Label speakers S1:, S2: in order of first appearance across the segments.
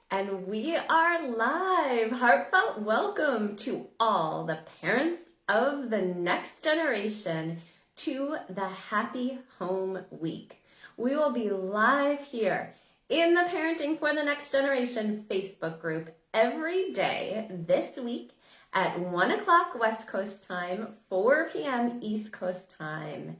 S1: And we are live. Heartfelt welcome to all the parents of the next generation to the Happy Home Week. We will be live here in the Parenting for the Next Generation Facebook group every day this week at 1 o'clock West Coast time, 4 p.m. East Coast time,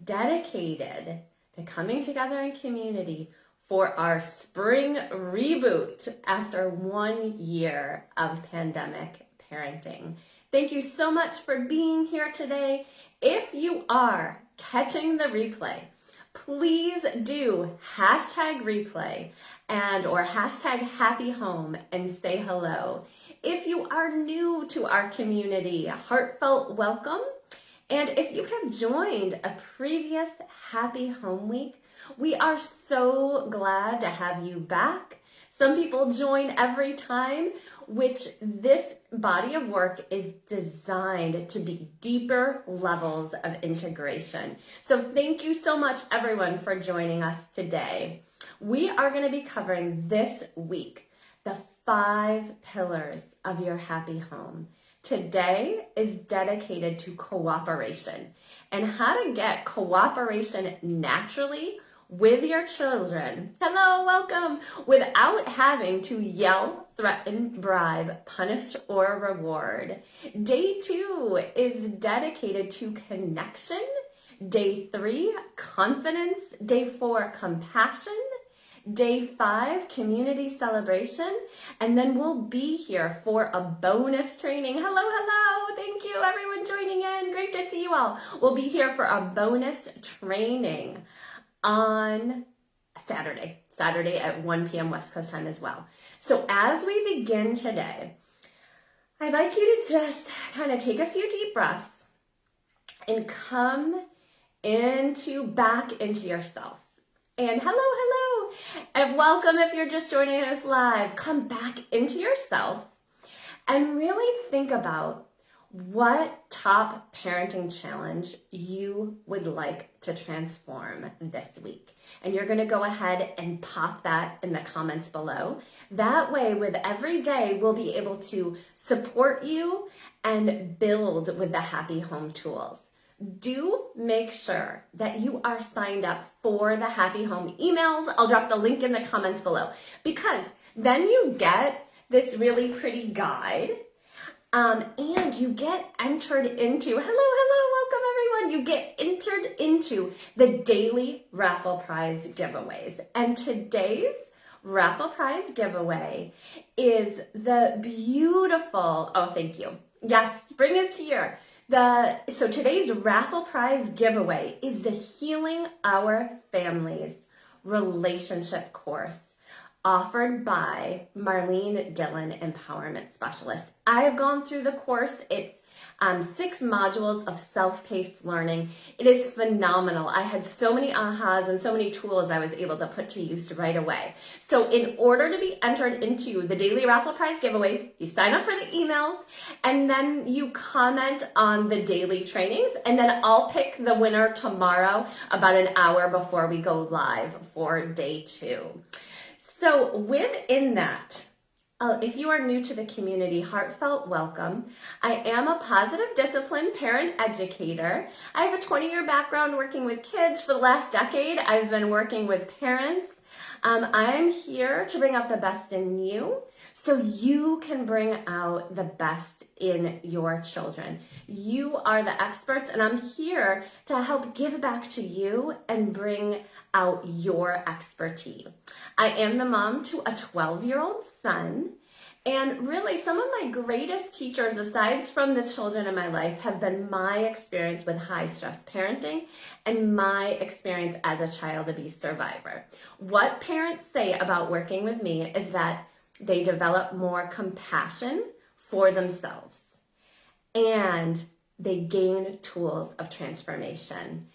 S1: dedicated to coming together in community for our spring reboot after 1 year of pandemic parenting. Thank you so much for being here today. If you are catching the replay, please do hashtag replay or hashtag happy home and say hello. If you are new to our community, heartfelt welcome. And if you have joined a previous Happy Home Week, we are so glad to have you back. Some people join every time, which this body of work is designed to be deeper levels of integration. So thank you so much, everyone, for joining us today. We are going to be covering this week the 5 pillars of your happy home. Today is dedicated to cooperation and how to get cooperation naturally with your children. Hello, welcome, without having to yell, threaten, bribe, punish, or reward. Day 2 is dedicated to connection. Day 3, confidence. Day 4, compassion. Day 5, community celebration, and then we'll be here for a bonus training. Hello, thank you everyone joining in. Great to see you all. We'll be here for a bonus training on Saturday at 1 p.m. West Coast time as well. So as we begin today, I'd like you to just kind of take a few deep breaths and come back into yourself. And hello, and welcome if you're just joining us live. Come back into yourself and really think about what top parenting challenge you would like to transform this week. And you're going to go ahead and pop that in the comments below. That way, with every day, we'll be able to support you and build with the Happy Home tools. Do make sure that you are signed up for the Happy Home emails. I'll drop the link in the comments below, because then you get this really pretty guide, and you get entered into, welcome everyone, you get entered into the daily raffle prize giveaways. And today's raffle prize giveaway is the beautiful, oh, thank you. Yes, spring is here. So today's raffle prize giveaway is the Healing Our Families relationship course offered by Marlene Dillon, Empowerment Specialist. I have gone through the course. It's 6 modules of self-paced learning. It is phenomenal. I had so many ahas and so many tools I was able to put to use right away. So in order to be entered into the daily raffle prize giveaways, you sign up for the emails, and then you comment on the daily trainings, and then I'll pick the winner tomorrow about an hour before we go live for day 2. So within that, if you are new to the community, heartfelt welcome. I am a positive discipline parent educator. I have a 20-year background working with kids. For the last decade, I've been working with parents. I'm here to bring out the best in you so you can bring out the best in your children. You are the experts, and I'm here to help give back to you and bring out your expertise. I am the mom to a 12-year-old son, and really some of my greatest teachers, aside from the children in my life, have been my experience with high-stress parenting and my experience as a child abuse survivor. What parents say about working with me is that they develop more compassion for themselves and they gain tools of transformation.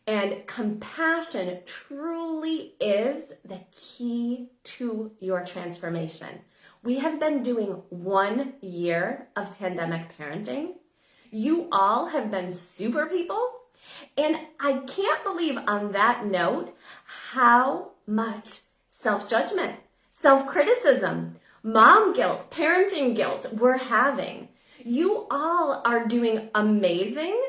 S1: And compassion truly is the key to your transformation. We have been doing 1 year of pandemic parenting. You all have been super people. And I can't believe on that note how much self-judgment, self-criticism, mom guilt, parenting guilt we're having. You all are doing amazing.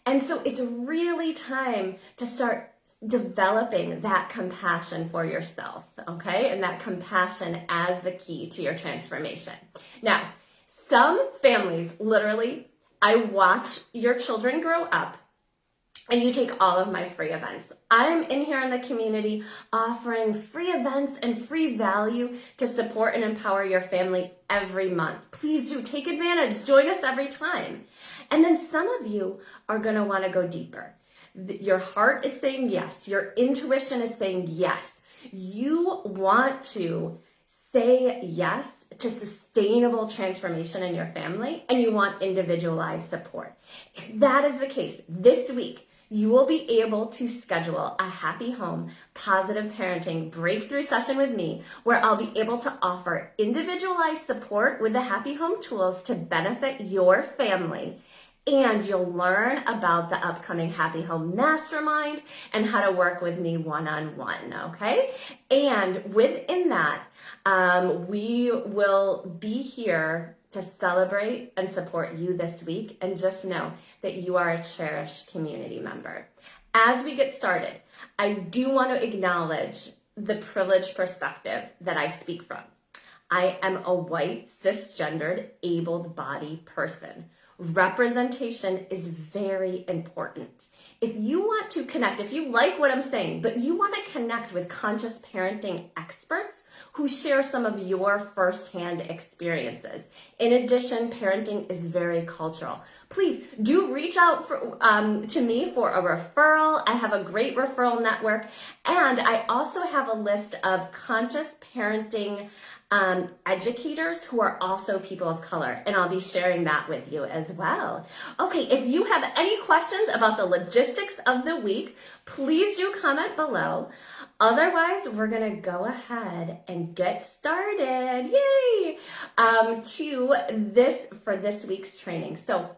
S1: And so it's really time to start developing that compassion for yourself, okay? And that compassion as the key to your transformation. Now, some families, literally, I watch your children grow up and you take all of my free events. I'm in here in the community offering free events and free value to support and empower your family every month. Please do take advantage. Join us every time. And then some of you are going to want to go deeper. Your heart is saying yes. Your intuition is saying yes. You want to say yes to sustainable transformation in your family, and you want individualized support. If that is the case, this week, you will be able to schedule a Happy Home Positive Parenting breakthrough session with me, where I'll be able to offer individualized support with the Happy Home tools to benefit your family. And you'll learn about the upcoming Happy Home Mastermind and how to work with me one-on-one, okay? And within that, we will be here to celebrate and support you this week. And just know that you are a cherished community member. As we get started, I do want to acknowledge the privileged perspective that I speak from. I am a white, cisgendered, able-bodied person. Representation is very important. If you want to connect, if you like what I'm saying, but you want to connect with conscious parenting experts who share some of your firsthand experiences. In addition, parenting is very cultural. Please do reach out to me for a referral. I have a great referral network, and I also have a list of conscious parenting educators who are also people of color, and I'll be sharing that with you as well. Okay, if you have any questions about the logistics of the week, please do comment below. Otherwise, we're gonna go ahead and get started. Yay! For this week's training. So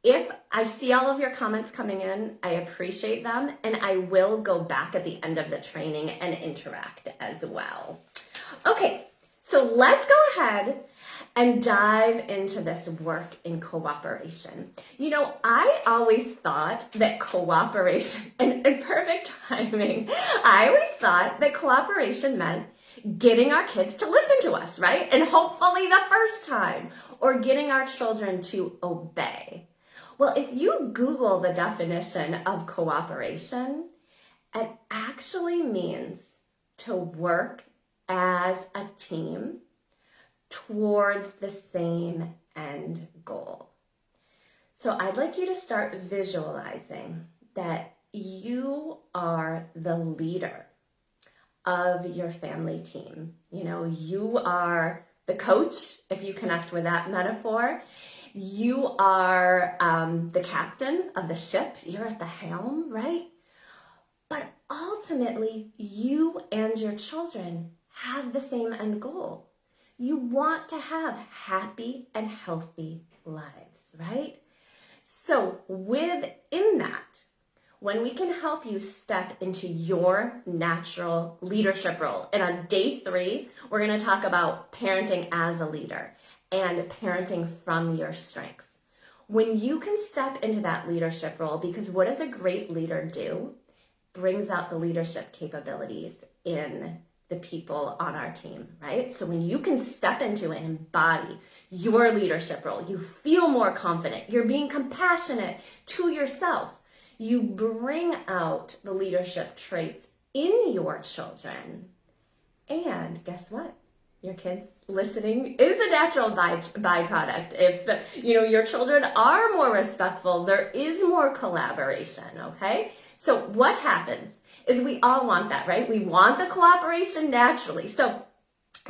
S1: if I see all of your comments coming in, I appreciate them, and I will go back at the end of the training and interact as well. Okay. So let's go ahead and dive into this work in cooperation. You know, I always thought that cooperation, and perfect timing, I always thought that cooperation meant getting our kids to listen to us, right? And hopefully the first time, or getting our children to obey. Well, if you Google the definition of cooperation, it actually means to work as a team towards the same end goal. So I'd like you to start visualizing that you are the leader of your family team. You know, you are the coach, if you connect with that metaphor. You are the captain of the ship. You're at the helm, right? But ultimately, you and your children have the same end goal. You want to have happy and healthy lives, right? So within that, when we can help you step into your natural leadership role, and on day 3, we're going to talk about parenting as a leader and parenting from your strengths. When you can step into that leadership role, because what does a great leader do? Brings out the leadership capabilities in the people on our team, right? So when you can step into and embody your leadership role, you feel more confident, you're being compassionate to yourself, you bring out the leadership traits in your children. And guess what? Your kids listening is a natural byproduct. If your children are more respectful, there is more collaboration, okay? So what happens is we all want that, right? We want the cooperation naturally. So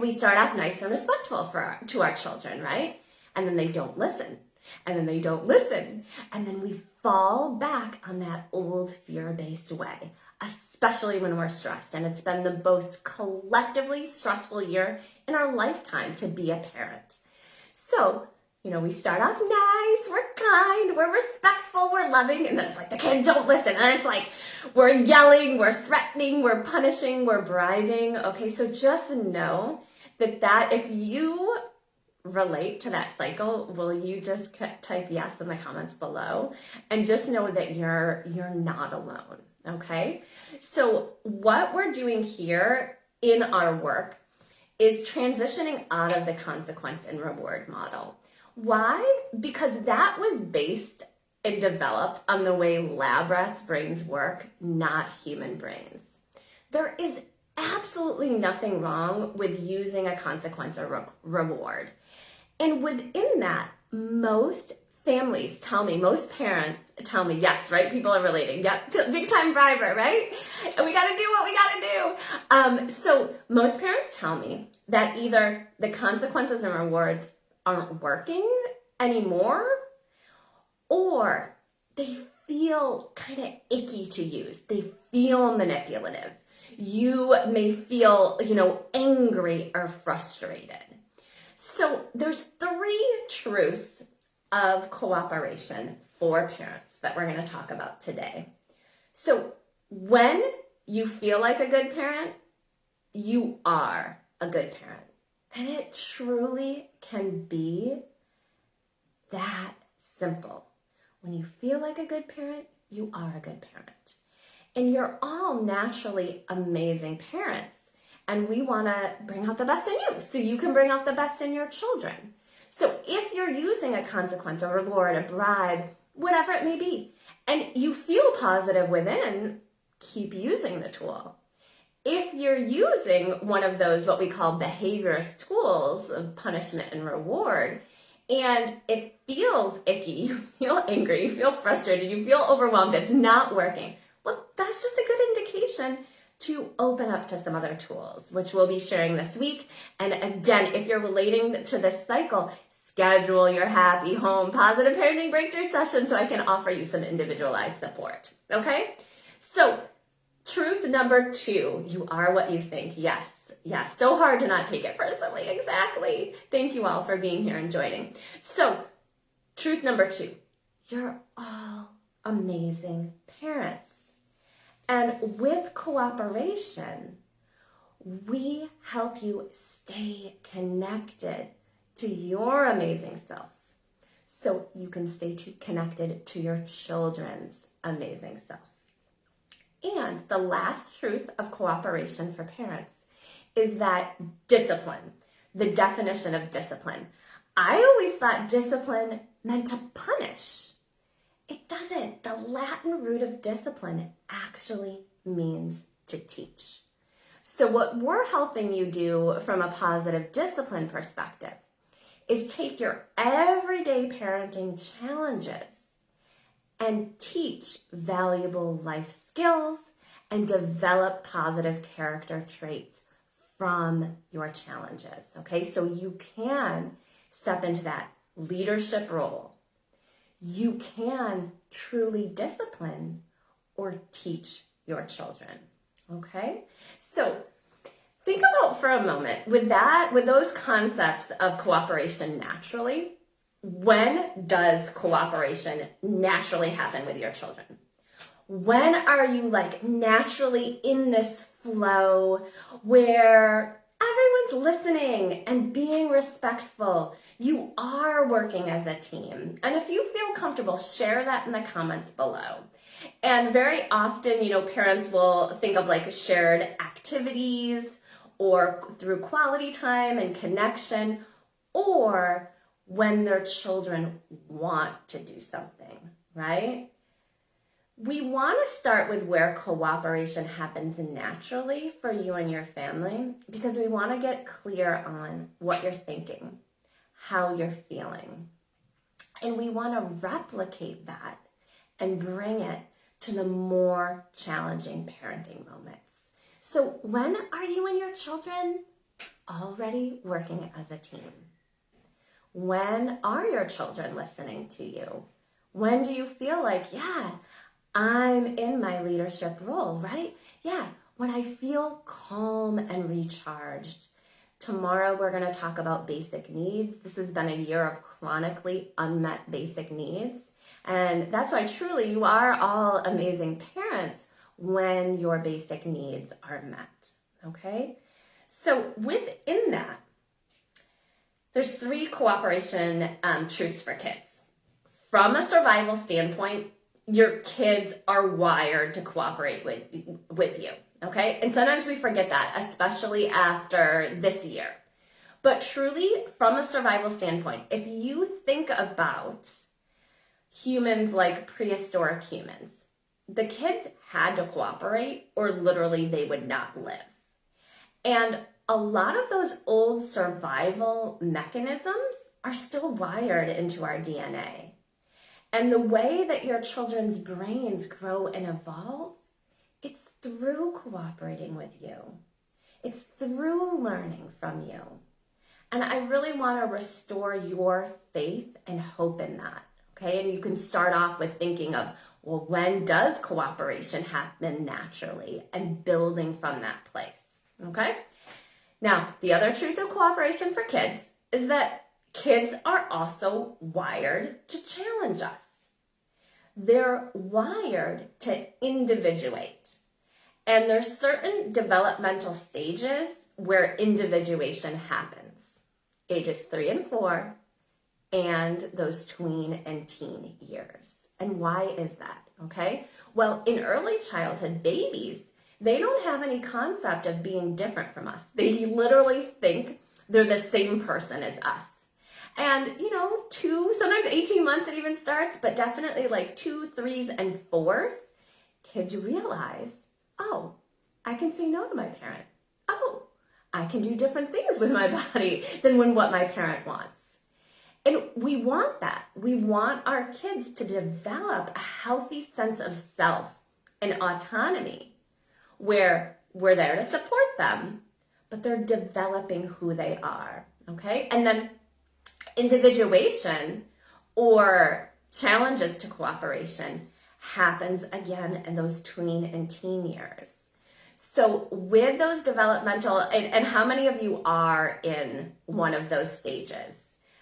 S1: we start off nice and respectful to our children, right? And then they don't listen. And then they don't listen. And then we fall back on that old fear-based way, especially when we're stressed. And it's been the most collectively stressful year in our lifetime to be a parent. So, we start off nice, we're kind, we're respectful, we're loving, and then it's like the kids don't listen. And it's like we're yelling, we're threatening, we're punishing, we're bribing. Okay, so just know that if you relate to that cycle, will you just type yes in the comments below, and just know that you're not alone, okay? So what we're doing here in our work is transitioning out of the consequence and reward model. Why? Because that was based and developed on the way lab rats' brains work, not human brains. There is absolutely nothing wrong with using a consequence or reward. And within that, most families tell me, most parents tell me, yes, right? People are relating. Yep, big time driver, right? And we got to do what we got to do. So most parents tell me that either the consequences and rewards aren't working anymore, or they feel kind of icky to use. They feel manipulative. You may feel, angry or frustrated. So there's 3 truths of cooperation for parents that we're going to talk about today. So when you feel like a good parent, you are a good parent. And it truly can be that simple. When you feel like a good parent, you are a good parent. And you're all naturally amazing parents. And we want to bring out the best in you so you can bring out the best in your children. So if you're using a consequence, a reward, a bribe, whatever it may be, and you feel positive within, keep using the tool. If you're using one of those, what we call behaviorist tools of punishment and reward, and it feels icky, you feel angry, you feel frustrated, you feel overwhelmed, it's not working, well, that's just a good indication to open up to some other tools, which we'll be sharing this week. And again, if you're relating to this cycle, schedule your Happy Home Positive Parenting Breakthrough session so I can offer you some individualized support, okay? So truth number 2, you are what you think. Yes, so hard to not take it personally, exactly. Thank you all for being here and joining. So truth number 2, you're all amazing parents. And with cooperation, we help you stay connected to your amazing self so you can stay connected to your children's amazing self. And the last truth of cooperation for parents is that discipline, the definition of discipline. I always thought discipline meant to punish. It doesn't. The Latin root of discipline actually means to teach. So what we're helping you do from a positive discipline perspective is take your everyday parenting challenges and teach valuable life skills and develop positive character traits from your challenges, okay? So you can step into that leadership role. You can truly discipline or teach your children, okay? So think about for a moment, with those concepts of cooperation naturally, when does cooperation naturally happen with your children? When are you naturally in this flow where everyone's listening and being respectful? You are working as a team. And if you feel comfortable, share that in the comments below. And very often, parents will think of shared activities or through quality time and connection, or when their children want to do something, right? We want to start with where cooperation happens naturally for you and your family, because we want to get clear on what you're thinking, how you're feeling. And we want to replicate that and bring it to the more challenging parenting moments. So when are you and your children already working as a team? When are your children listening to you? When do you feel yeah, I'm in my leadership role, right? Yeah, when I feel calm and recharged. Tomorrow we're going to talk about basic needs. This has been a year of chronically unmet basic needs. And that's why truly you are all amazing parents when your basic needs are met, okay? So within that, There's 3 cooperation truths for kids. From a survival standpoint, your kids are wired to cooperate with you, okay? And sometimes we forget that, especially after this year. But truly, from a survival standpoint, if you think about humans like prehistoric humans, the kids had to cooperate or literally they would not live. And a lot of those old survival mechanisms are still wired into our DNA. And the way that your children's brains grow and evolve, it's through cooperating with you. It's through learning from you. And I really want to restore your faith and hope in that, okay? And you can start off with thinking of, well, when does cooperation happen naturally, and building from that place, okay? Now, the other truth of cooperation for kids is that kids are also wired to challenge us. They're wired to individuate. And there's certain developmental stages where individuation happens. Ages 3 and 4, and those tween and teen years. And why is that, okay? Well, in early childhood, babies, they don't have any concept of being different from us. They literally think they're the same person as us. And, 2, sometimes 18 months it even starts, but definitely like 2, 3s, and 4s, kids realize, oh, I can say no to my parent. Oh, I can do different things with my body than what my parent wants. And we want that. We want our kids to develop a healthy sense of self and autonomy where we're there to support them, but they're developing who they are, okay? And then individuation or challenges to cooperation happens again in those tween and teen years. So with those developmental, and how many of you are in one of those stages?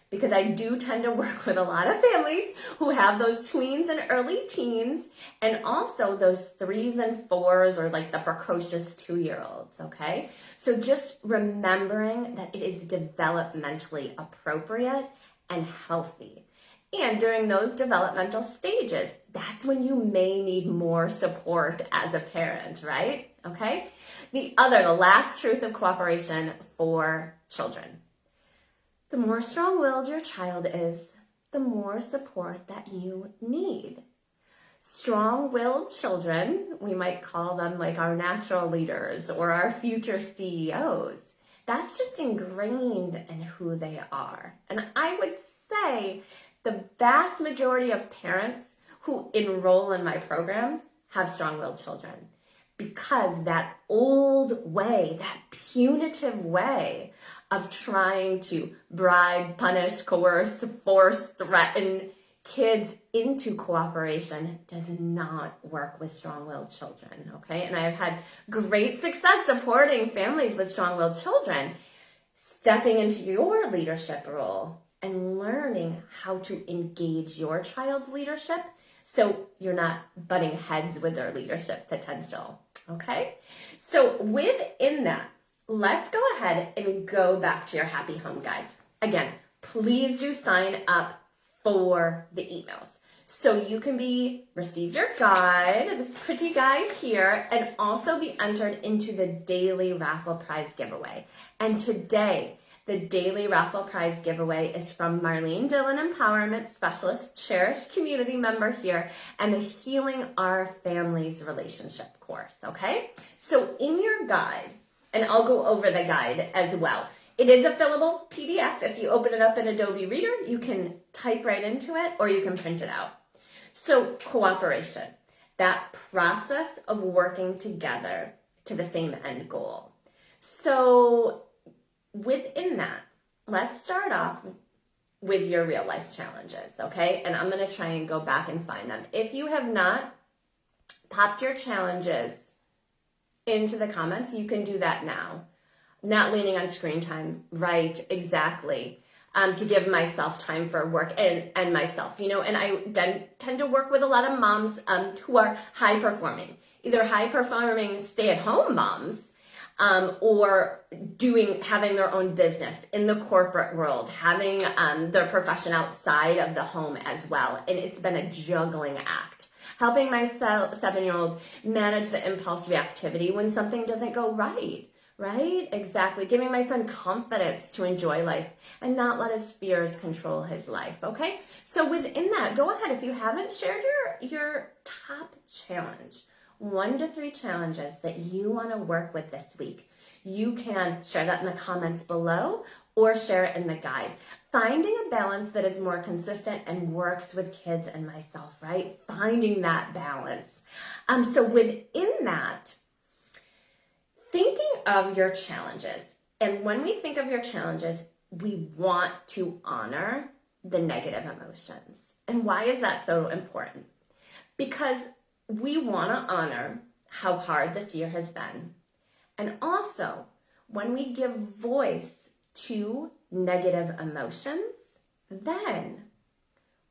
S1: Because I do tend to work with a lot of families who have those tweens and early teens, and also those 3s and 4s, or like the precocious 2-year-olds, okay? So just remembering that it is developmentally appropriate and healthy. And during those developmental stages, that's when you may need more support as a parent, right? Okay? The last truth of cooperation for children. The more strong-willed your child is, the more support that you need. Strong-willed children, we might call them like our natural leaders or our future CEOs. That's just ingrained in who they are. And I would say the vast majority of parents who enroll in my programs have strong-willed children, because that old way, that punitive way of trying to bribe, punish, coerce, force, threaten kids into cooperation does not work with strong-willed children, okay? And I've had great success supporting families with strong-willed children, stepping into your leadership role and learning how to engage your child's leadership so you're not butting heads with their leadership potential, okay? So within that, let's go ahead and go back to your Happy Home Guide. Again, please do sign up for the emails so you can receive your guide, this pretty guide here, and also be entered into the daily raffle prize giveaway. And today, the daily raffle prize giveaway is from Marlene Dillon, Empowerment Specialist, cherished community member here, and the Healing Our Families Relationship course, okay? So in your guide, and I'll go over the guide as well. It is a fillable PDF. If you open it up in Adobe Reader, you can type right into it or you can print it out. So cooperation, that process of working together to the same end goal. So within that, let's start off with your real life challenges, okay? And I'm going to try and go back and find them. If you have not popped your challenges into the comments, you can do that now. Not leaning on screen time, right? Exactly. To give myself time for work and myself, and I tend to work with a lot of moms who are high performing, either high performing stay-at-home moms or having their own business in the corporate world, having their profession outside of the home as well. And it's been a juggling act. Helping my 7-year-old manage the impulse reactivity when something doesn't go right. Right? Exactly. Giving my son confidence to enjoy life and not let his fears control his life. Okay? So within that, go ahead. If you haven't shared your top challenge, 1 to 3 challenges that you want to work with this week, you can share that in the comments below or share it in the guide. Finding a balance that is more consistent and works with kids and myself, right? Finding that balance. So within that, thinking of your challenges, and when we think of your challenges, we want to honor the negative emotions. And why is that so important? Because we want to honor how hard this year has been. And also, when we give voice to negative emotions, then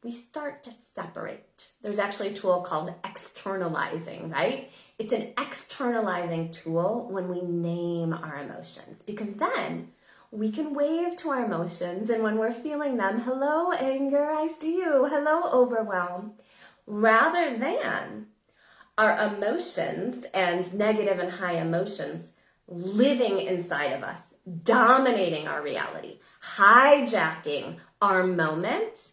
S1: we start to separate. There's actually a tool called externalizing, right? It's an externalizing tool when we name our emotions, because then we can wave to our emotions, and when we're feeling them, hello anger, I see you, hello overwhelm, rather than our emotions and negative and high emotions living inside of us, dominating our reality, hijacking our moment,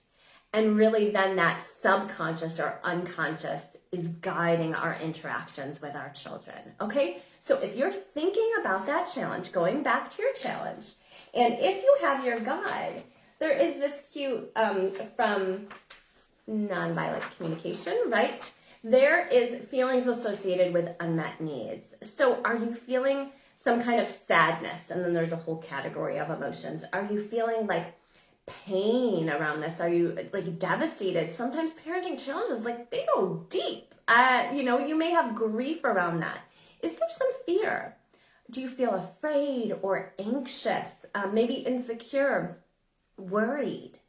S1: and really then that subconscious or unconscious is guiding our interactions with our children, okay? So if you're thinking about that challenge, going back to your challenge, and if you have your guide, there is this cute from Nonviolent Communication, right? There is feelings associated with unmet needs. So are you feeling some kind of sadness? And then there's a whole category of emotions. Are you feeling like pain around this? Are you like devastated? Sometimes parenting challenges, like they go deep. You may have grief around that. Is there some fear? Do you feel afraid or anxious? Maybe insecure, worried?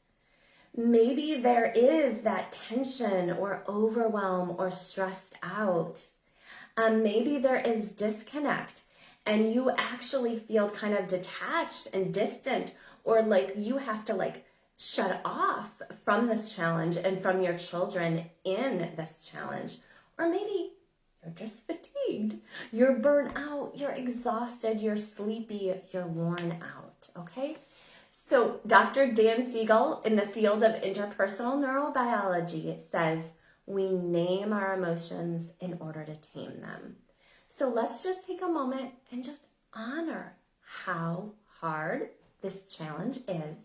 S1: Maybe there is that tension or overwhelm or stressed out. Maybe there is disconnect and you actually feel kind of detached and distant, or like you have to like shut off from this challenge and from your children in this challenge. Or maybe you're just fatigued, you're burnt out, you're exhausted, you're sleepy, you're worn out, okay? So Dr. Dan Siegel in the field of interpersonal neurobiology says we name our emotions in order to tame them. So let's just take a moment and just honor how hard this challenge is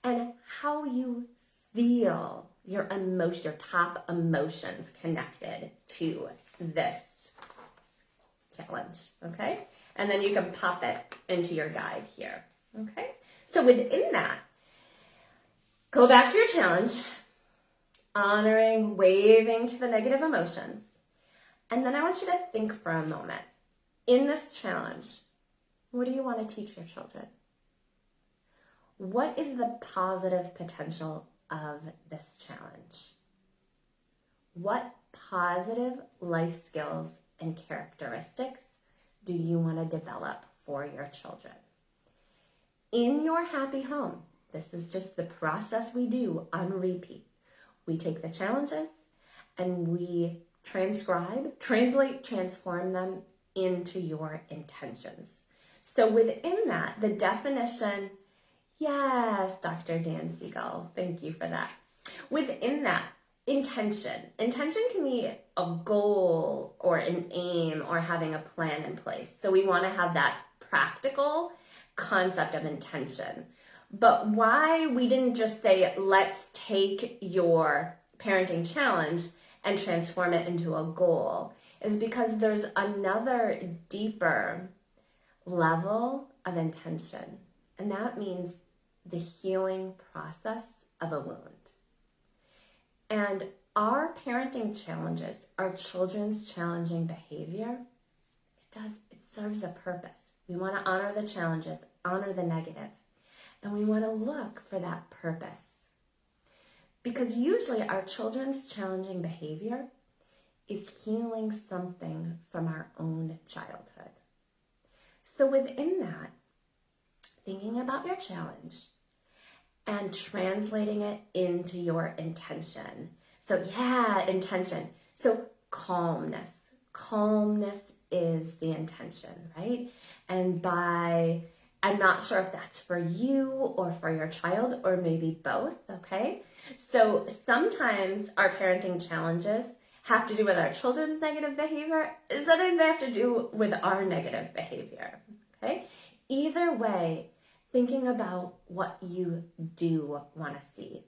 S1: and how you feel your top emotions connected to this challenge, okay? And then you can pop it into your guide here, okay? So within that, go back to your challenge, honoring, waving to the negative emotions. And then I want you to think for a moment, in this challenge, what do you want to teach your children? What is the positive potential of this challenge? What positive life skills and characteristics do you want to develop for your children? In your happy home, this is just the process we do on repeat. We take the challenges and we translate, transform them into your intentions. So within that, the definition, yes, Dr. Dan Siegel, thank you for that. Within that, intention can be a goal or an aim or having a plan in place. So we want to have that practical concept of intention. But why we didn't just say, let's take your parenting challenge and transform it into a goal is because there's another deeper level of intention. And that means the healing process of a wound. And our parenting challenges, our children's challenging behavior, it serves a purpose. We want to honor the challenges, honor the negative, and we want to look for that purpose. Because usually our children's challenging behavior is healing something from our own childhood. So within that, thinking about your challenge and translating it into your intention. So yeah, intention. So calmness. Calmness is the intention, right? And I'm not sure if that's for you or for your child or maybe both, okay? So sometimes our parenting challenges have to do with our children's negative behavior. Sometimes they have to do with our negative behavior, okay? Either way, thinking about what you do want to see.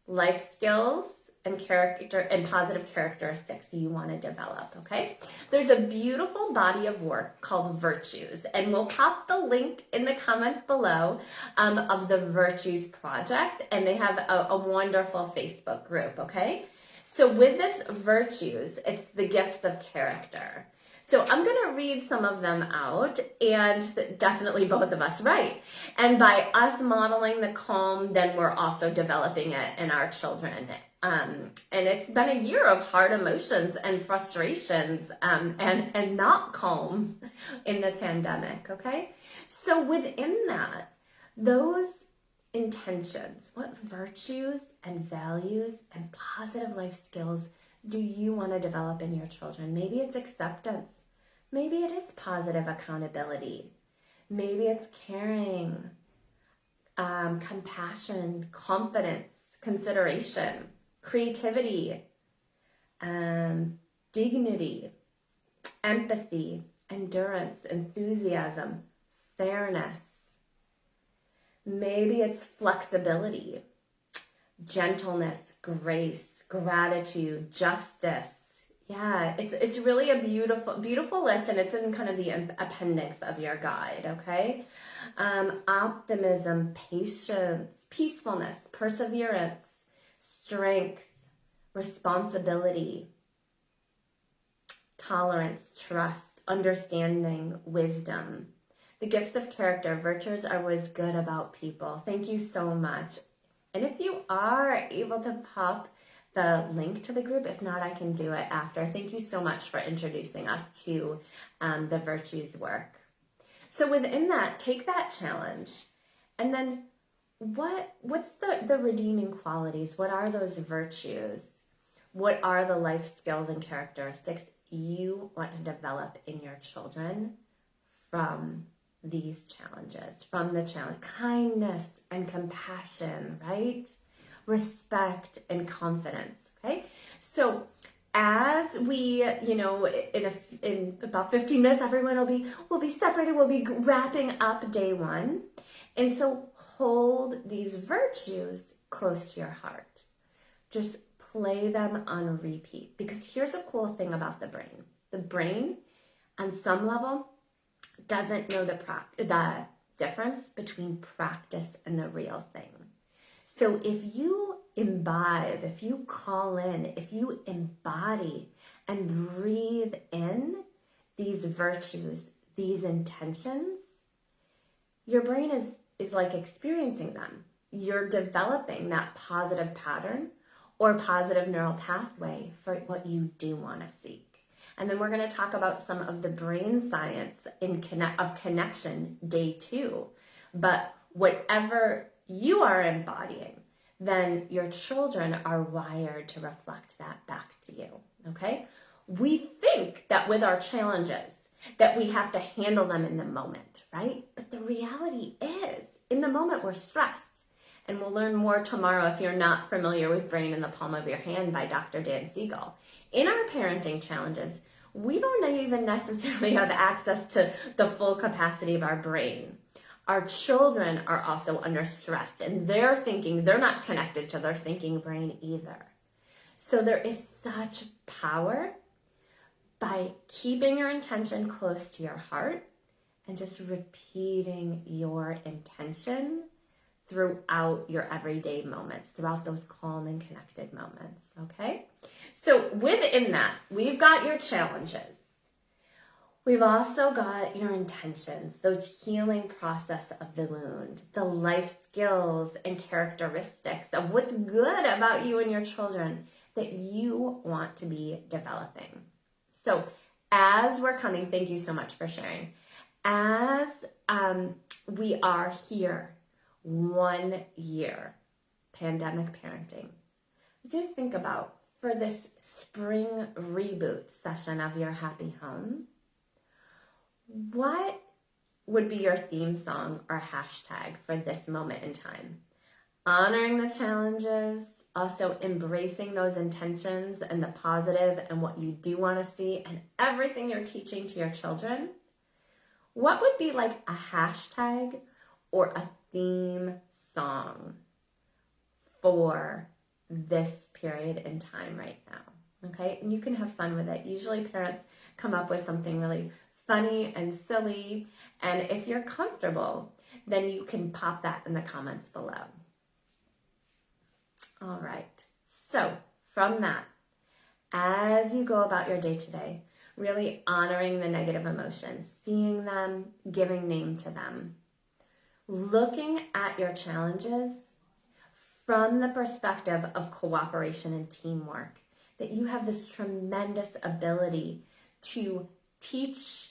S1: Life skills and character and positive characteristics you want to develop, okay? There's a beautiful body of work called Virtues, and we'll pop the link in the comments below of the Virtues Project, and they have a wonderful Facebook group, okay? So with this Virtues, it's the gifts of character. So I'm going to read some of them out, and definitely both of us write. And by us modeling the calm, then we're also developing it in our children. And it's been a year of hard emotions and frustrations and not calm in the pandemic, okay? So within that, those intentions, what virtues and values and positive life skills do you want to develop in your children? Maybe it's acceptance. Maybe it is positive accountability. Maybe it's caring, compassion, confidence, consideration, creativity, dignity, empathy, endurance, enthusiasm, fairness. Maybe it's flexibility, gentleness, grace, gratitude, justice. Yeah, it's really a beautiful list, and it's in kind of the appendix of your guide, okay? Optimism, patience, peacefulness, perseverance, strength, responsibility, tolerance, trust, understanding, wisdom. The gifts of character, virtues are what's good about people. Thank you so much. And if you are able to pop the link to the group, if not, I can do it after. Thank you so much for introducing us to the virtues work. So within that, take that challenge, and then what's the redeeming qualities? What are those virtues? What are the life skills and characteristics you want to develop in your children from these challenges, from the challenge? Kindness and compassion, right? Respect and confidence, okay? So as we, in about 15 minutes, everyone will be separated. We'll be wrapping up day one. And so hold these virtues close to your heart. Just play them on repeat, because here's a cool thing about the brain. The brain, on some level, doesn't know the difference between practice and the real thing. So if you imbibe, if you call in, if you embody and breathe in these virtues, these intentions, your brain is like experiencing them. You're developing that positive pattern or positive neural pathway for what you do want to seek. And then we're going to talk about some of the brain science of connection, day 2. But whatever you are embodying, then your children are wired to reflect that back to you, okay? We think that with our challenges, that we have to handle them in the moment, right? But the reality is, in the moment, we're stressed. And we'll learn more tomorrow if you're not familiar with Brain in the Palm of Your Hand by Dr. Dan Siegel. In our parenting challenges, we don't even necessarily have access to the full capacity of our brain. Our children are also under stress, and they're not connected to their thinking brain either. So there is such power by keeping your intention close to your heart and just repeating your intention throughout your everyday moments, throughout those calm and connected moments, okay? So within that, we've got your challenges. We've also got your intentions, those healing process of the wound, the life skills and characteristics of what's good about you and your children that you want to be developing. So as we're coming, thank you so much for sharing. as we are here 1 year pandemic parenting, do think about for this spring reboot session of your happy home, what would be your theme song or hashtag for this moment in time? Honoring the challenges, also embracing those intentions and the positive and what you do want to see and everything you're teaching to your children. What would be like a hashtag or a theme song for this period in time right now? Okay, and you can have fun with it. Usually parents come up with something really funny and silly, and if you're comfortable, then you can pop that in the comments below. All right, so from that, as you go about your day today, really honoring the negative emotions, seeing them, giving name to them, looking at your challenges from the perspective of cooperation and teamwork, that you have this tremendous ability to teach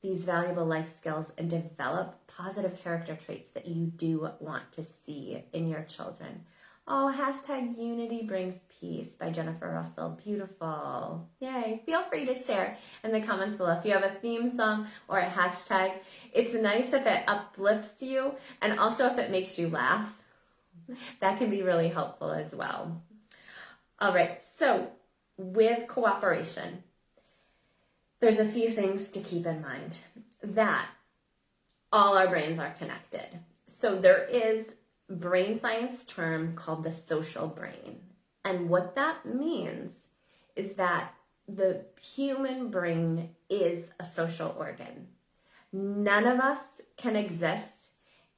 S1: these valuable life skills and develop positive character traits that you do want to see in your children. Oh, hashtag unity brings peace by Jennifer Russell. Beautiful. Yay. Feel free to share in the comments below if you have a theme song or a hashtag. It's nice if it uplifts you and also if it makes you laugh. That can be really helpful as well. All right, so with cooperation, there's a few things to keep in mind. That all our brains are connected. So there is brain science term called the social brain. And what that means is that the human brain is a social organ. None of us can exist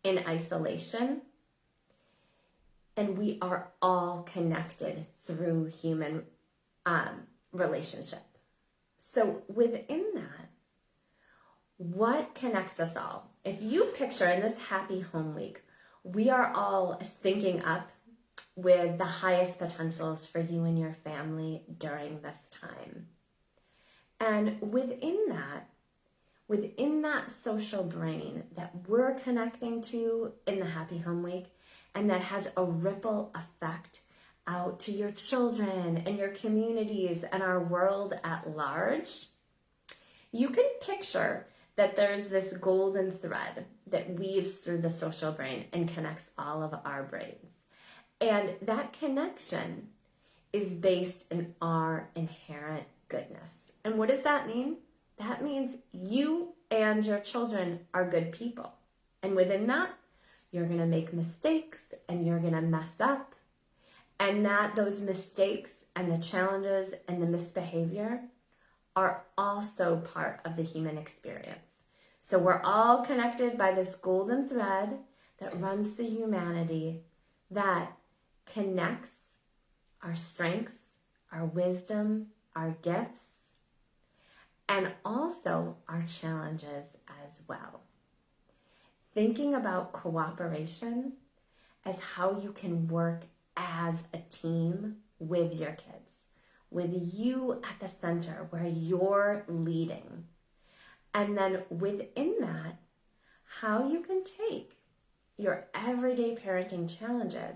S1: in isolation, and we are all connected through human relationship. So within that, what connects us all? If you picture in this Happy Home Week, we are all syncing up with the highest potentials for you and your family during this time. And within that social brain that we're connecting to in the Happy Home Week, and that has a ripple effect out to your children and your communities and our world at large, you can picture that there's this golden thread that weaves through the social brain and connects all of our brains. And that connection is based in our inherent goodness. And what does that mean? That means you and your children are good people. And within that, you're going to make mistakes and you're going to mess up. And that those mistakes and the challenges and the misbehavior are also part of the human experience. So we're all connected by this golden thread that runs through humanity that connects our strengths, our wisdom, our gifts, and also our challenges as well. Thinking about cooperation as how you can work as a team with your kids, with you at the center where you're leading. And then within that, how you can take your everyday parenting challenges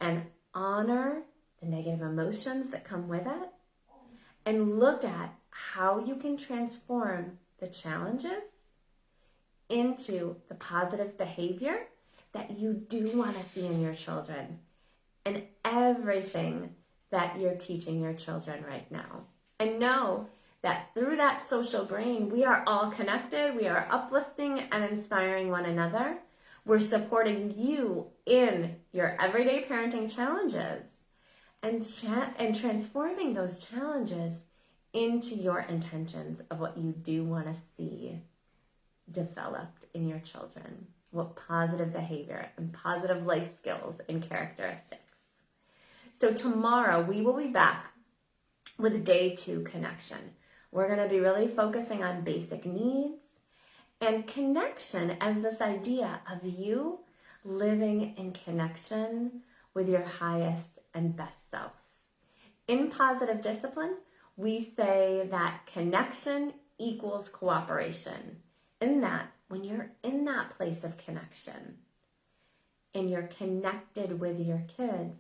S1: and honor the negative emotions that come with it and look at how you can transform the challenges into the positive behavior that you do want to see in your children and everything that you're teaching your children right now. And know that through that social brain, we are all connected, we are uplifting and inspiring one another. We're supporting you in your everyday parenting challenges and transforming those challenges into your intentions of what you do want to see developed in your children, what positive behavior and positive life skills and characteristics. So tomorrow we will be back with day 2 connection. We're going to be really focusing on basic needs and connection as this idea of you living in connection with your highest and best self. In positive discipline, we say that connection equals cooperation. in that, when you're in that place of connection and you're connected with your kids,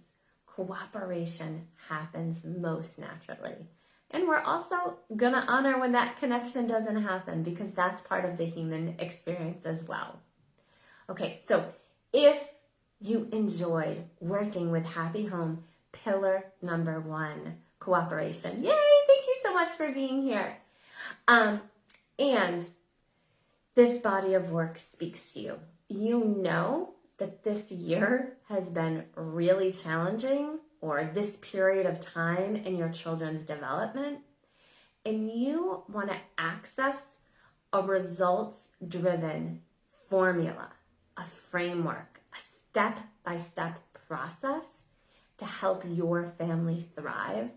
S1: cooperation happens most naturally. And we're also going to honor when that connection doesn't happen, because that's part of the human experience as well. Okay, so if you enjoyed working with Happy Home, pillar number 1, cooperation. Yay, thank you so much for being here. And this body of work speaks to you. You know that this year has been really challenging, or this period of time in your children's development, and you want to access a results-driven formula, a framework, a step-by-step process to help your family thrive,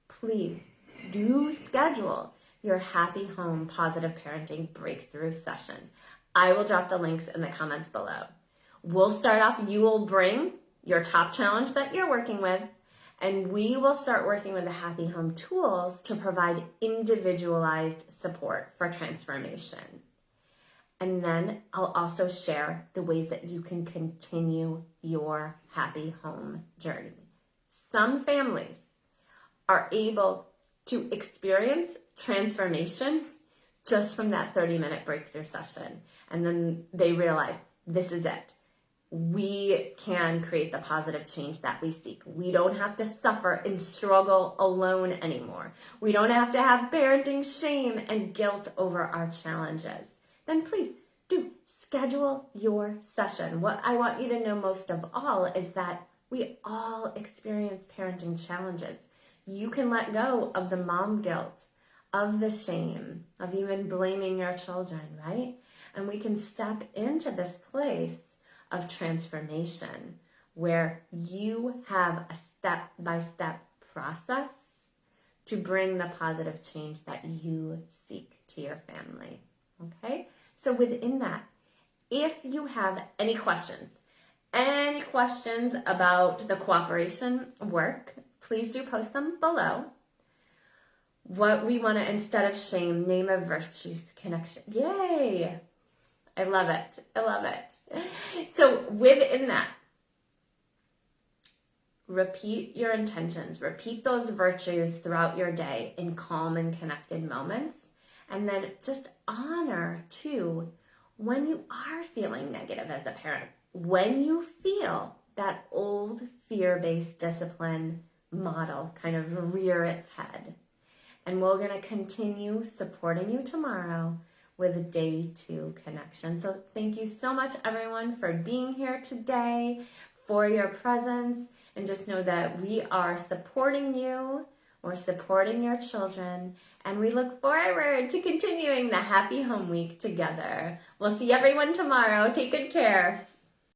S1: please do schedule your Happy Home Positive Parenting Breakthrough session. I will drop the links in the comments below. We'll start off, you will bring your top challenge that you're working with, and we will start working with the Happy Home tools to provide individualized support for transformation. And then I'll also share the ways that you can continue your Happy Home journey. Some families are able to experience transformation just from that 30-minute breakthrough session. And then they realize, this is it. We can create the positive change that we seek. We don't have to suffer and struggle alone anymore. We don't have to have parenting shame and guilt over our challenges. Then please do schedule your session. What I want you to know most of all is that we all experience parenting challenges. You can let go of the mom guilt, of the shame, of even blaming your children, right? And we can step into this place of transformation where you have a step-by-step process to bring the positive change that you seek to your family, okay? So within that, if you have any questions about the cooperation work, please do post them below. What we want to, instead of shame, name a virtues connection. Yay! I love it. I love it. So within that, repeat your intentions. Repeat those virtues throughout your day in calm and connected moments. And then just honor, too, when you are feeling negative as a parent. When you feel that old fear-based discipline model kind of rear its head. And we're going to continue supporting you tomorrow with day 2 connection. So thank you so much, everyone, for being here today, for your presence, and just know that we are supporting you, we're supporting your children, and we look forward to continuing the Happy Home Week together. We'll see everyone tomorrow. Take good care.